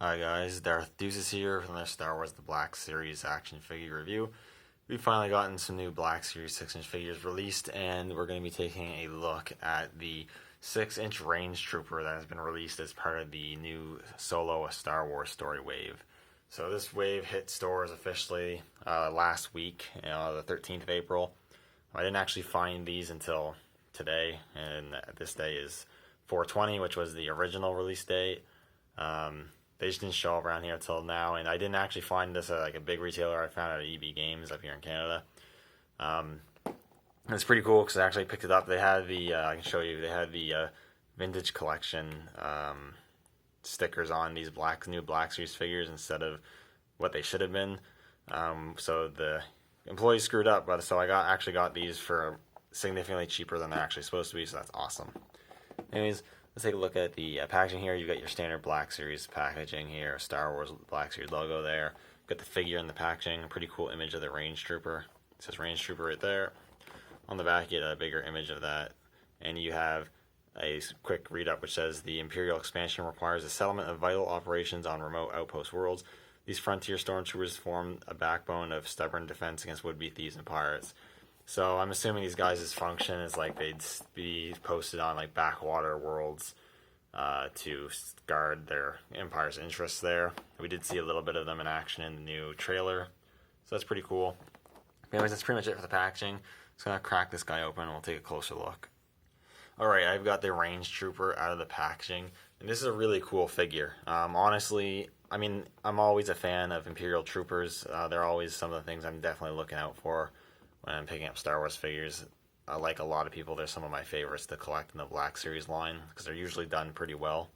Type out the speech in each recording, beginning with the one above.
Hi guys, Darth Deuces here from the Star Wars The Black Series action figure review. We've finally gotten some new Black Series 6-inch figures released, and we're going to be taking a look at the 6-inch Range Trooper that has been released as part of the new Solo A Star Wars Story wave. So this wave hit stores officially last week, the 13th of April. I didn't actually find these until today, and this day is 4/20, which was the original release date. They just didn't show up around here until now, and I didn't actually find this at like a big retailer. I found it at EB Games up here in Canada. It's pretty cool because I actually picked it up. They had I can show you. They had the vintage collection stickers on these new Black Series figures instead of what they should have been. So the employees screwed up, but so I actually got these for significantly cheaper than they're actually supposed to be. So that's awesome. Anyways, let's take a look at the packaging here. You've got your standard Black Series packaging here, Star Wars Black Series logo there. Got the figure in the packaging, a pretty cool image of the Range Trooper. It says Range Trooper right there. On the back, you get a bigger image of that. And you have a quick read-up which says, the Imperial expansion requires the settlement of vital operations on remote outpost worlds. These frontier stormtroopers form a backbone of stubborn defense against would-be thieves and pirates. So I'm assuming these guys' function is like they'd be posted on like backwater worlds to guard their Empire's interests there. We did see a little bit of them in action in the new trailer, so that's pretty cool. Anyways, that's pretty much it for the packaging. Just gonna crack this guy open and we'll take a closer look. Alright, I've got the Range Trooper out of the packaging, and this is a really cool figure. Honestly, I mean, I'm always a fan of Imperial Troopers. They're always some of the things I'm definitely looking out for when I'm picking up Star Wars figures. Like a lot of people, they're some of my favorites to collect in the Black Series line because they're usually done pretty well.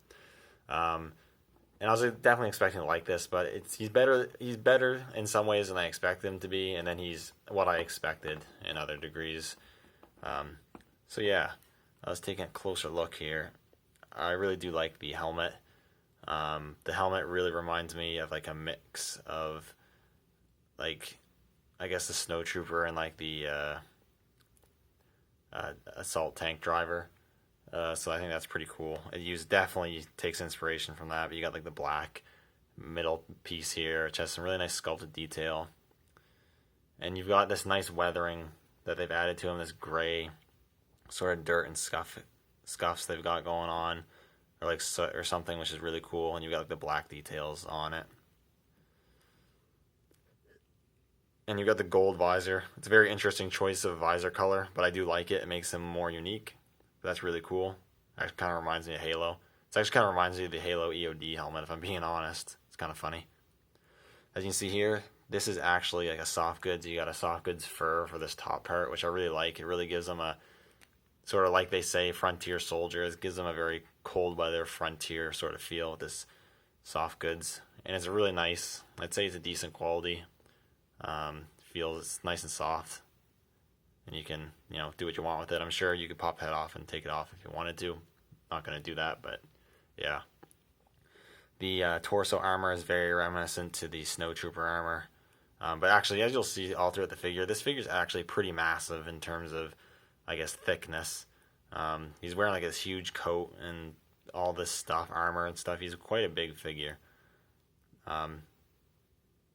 And I was definitely expecting to like this, but he's better in some ways than I expected him to be, and then he's what I expected in other degrees. So yeah, I was taking a closer look here. I really do like the helmet. The helmet really reminds me of like a mix of like, I guess, the Snowtrooper and like the assault tank driver. So I think that's pretty cool. It definitely takes inspiration from that, but you got like the black middle piece here, which has some really nice sculpted detail. And you've got this nice weathering that they've added to him, this gray sort of dirt and scuffs they've got going on, or like soot or something, which is really cool. And you've got like the black details on it. And you've got the gold visor. It's a very interesting choice of visor color, but I do like it. It makes him more unique. That's really cool. It kind of reminds me of Halo. It actually kind of reminds me of the Halo EOD helmet, if I'm being honest. It's kind of funny. As you can see here, this is actually like a soft goods. You got a soft goods fur for this top part, which I really like. It really gives them a, sort of like they say, frontier soldier. It gives them a very cold weather frontier sort of feel with this soft goods. And it's a really nice, I'd say it's a decent quality. Feels nice and soft, and you can, do what you want with it. I'm sure you could pop head off and take it off if you wanted to. Not going to do that, but yeah. The torso armor is very reminiscent to the Snowtrooper armor, but actually, as you'll see all throughout the figure, this figure is actually pretty massive in terms of, I guess, thickness. He's wearing like this huge coat and all this stuff, armor and stuff. He's quite a big figure.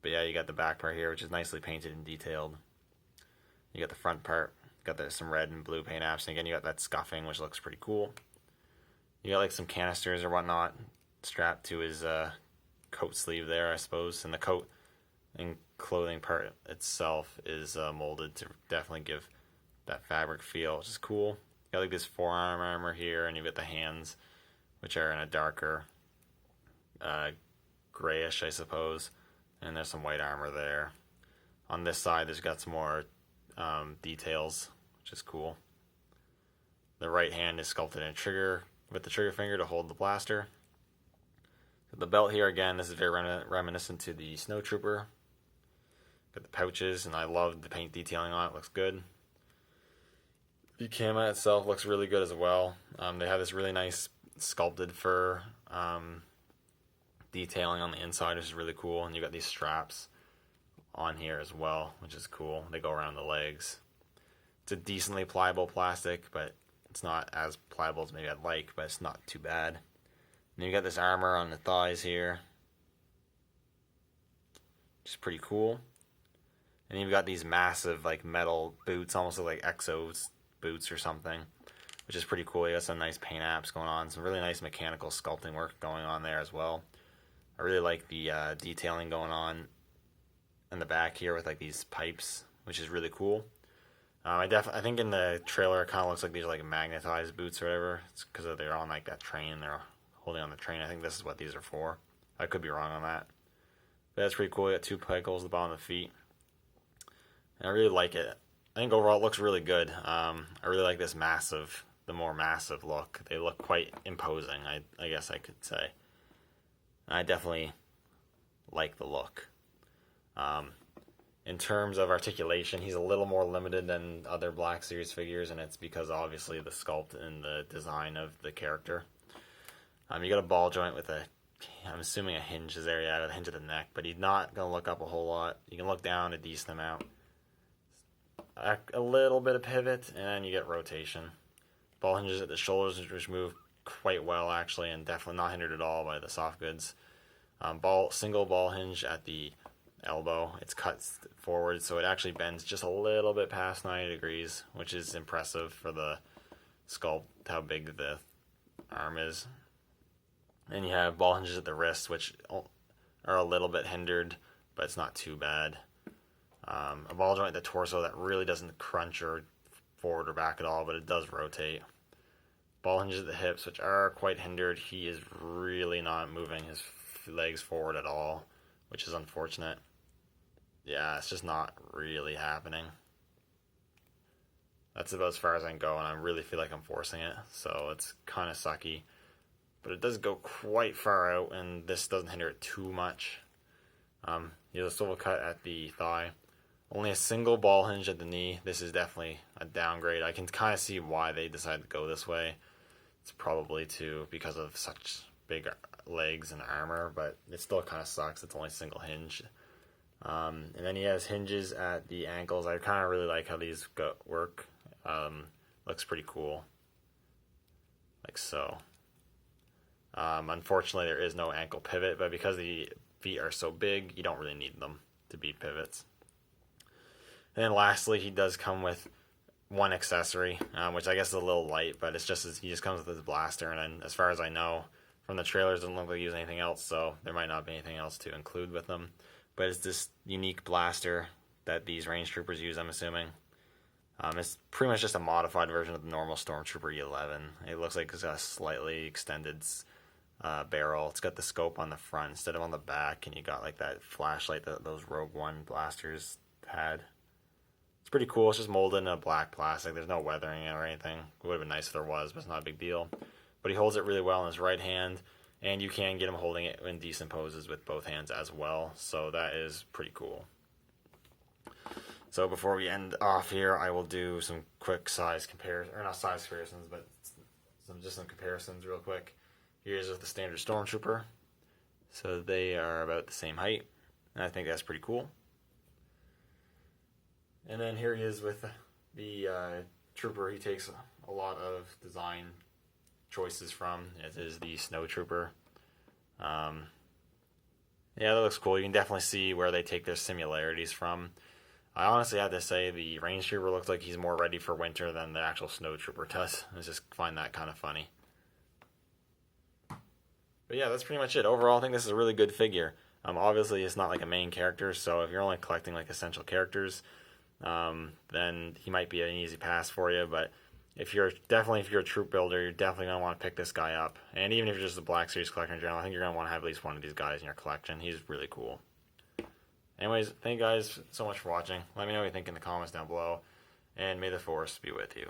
But yeah, you got the back part here, which is nicely painted and detailed. You got the front part, got some red and blue paint apps, and again, you got that scuffing, which looks pretty cool. You got like some canisters or whatnot strapped to his coat sleeve there, I suppose, and the coat and clothing part itself is molded to definitely give that fabric feel, which is cool. You got like this forearm armor here, and you got the hands, which are in a darker grayish, I suppose. And there's some white armor there. On this side, there's got some more details, which is cool. The right hand is sculpted in a trigger with the trigger finger to hold the blaster. The belt here, again, this is very reminiscent to the Snowtrooper. Got the pouches, and I love the paint detailing on it. Looks good. The camo itself looks really good as well. They have this really nice sculpted fur detailing on the inside, which is really cool, and you got these straps on here as well, which is cool. They go around the legs. It's a decently pliable plastic, but it's not as pliable as maybe I'd like, but it's not too bad. And you got this armor on the thighs here, which is pretty cool. And you've got these massive like metal boots, almost like Exos boots or something, which is pretty cool. You got some nice paint apps going on, some really nice mechanical sculpting work going on there as well. I really like the detailing going on in the back here with like these pipes, which is really cool. I think in the trailer it kind of looks like these are like magnetized boots or whatever. It's because they're on like that train. They're holding on the train. I think this is what these are for. I could be wrong on that. But that's pretty cool. You got 2 pike holes at the bottom of the feet. And I really like it. I think overall it looks really good. I really like this the more massive look. They look quite imposing, I guess I could say. I definitely like the look. In terms of articulation, he's a little more limited than other Black Series figures, and it's because obviously the sculpt and the design of the character. You got a ball joint with I'm assuming a hinge is there, yeah, a hinge at the neck, but he's not going to look up a whole lot. You can look down a decent amount. A little bit of pivot, and then you get rotation. Ball hinges at the shoulders, which move quite well, actually, and definitely not hindered at all by the soft goods. Single ball hinge at the elbow. It's cut forward, so it actually bends just a little bit past 90 degrees, which is impressive for the sculpt, how big the arm is. And you have ball hinges at the wrists, which are a little bit hindered, but it's not too bad. A ball joint at the torso that really doesn't crunch or forward or back at all, but it does rotate. Ball hinges at the hips, which are quite hindered. He is really not moving his legs forward at all, which is unfortunate. Yeah, it's just not really happening. That's about as far as I can go, and I really feel like I'm forcing it, so it's kind of sucky. But it does go quite far out, and this doesn't hinder it too much. You have a swivel cut at the thigh. Only a single ball hinge at the knee. This is definitely a downgrade. I can kind of see why they decided to go this way. It's probably because of such big legs and armor, but it still kind of sucks. It's only a single hinge. And then he has hinges at the ankles. I kind of really like how these work. Looks pretty cool. Like so. Unfortunately, there is no ankle pivot, but because the feet are so big, you don't really need them to be pivots. And then lastly, he does come with one accessory, which I guess is a little light, but he just comes with his blaster, and then as far as I know, from the trailers, it doesn't look like he used anything else, so there might not be anything else to include with them. But it's this unique blaster that these range troopers use, I'm assuming. It's pretty much just a modified version of the normal Stormtrooper E11. It looks like it's got a slightly extended barrel. It's got the scope on the front instead of on the back, and you got like that flashlight that those Rogue One blasters had. It's pretty cool. It's just molded in a black plastic. There's no weathering or anything. It would have been nice if there was, but it's not a big deal. But he holds it really well in his right hand, and you can get him holding it in decent poses with both hands as well. So that is pretty cool. So before we end off here, I will do some quick size comparisons, or not size comparisons, but some comparisons real quick. Here's with the standard Stormtrooper. So they are about the same height, and I think that's pretty cool. And then here he is with the Trooper he takes a lot of design choices from. It is the Snow Trooper. Yeah, that looks cool. You can definitely see where they take their similarities from. I honestly have to say the Range Trooper looks like he's more ready for winter than the actual Snow Trooper does. I just find that kind of funny. But yeah, that's pretty much it. Overall, I think this is a really good figure. Obviously, it's not like a main character, so if you're only collecting like essential characters, then he might be an easy pass for you. But if you're a troop builder, you're definitely going to want to pick this guy up. And even if you're just a Black Series collector in general, I think you're going to want to have at least one of these guys in your collection. He's really cool. Anyways, thank you guys so much for watching. Let me know what you think in the comments down below. And may the Force be with you.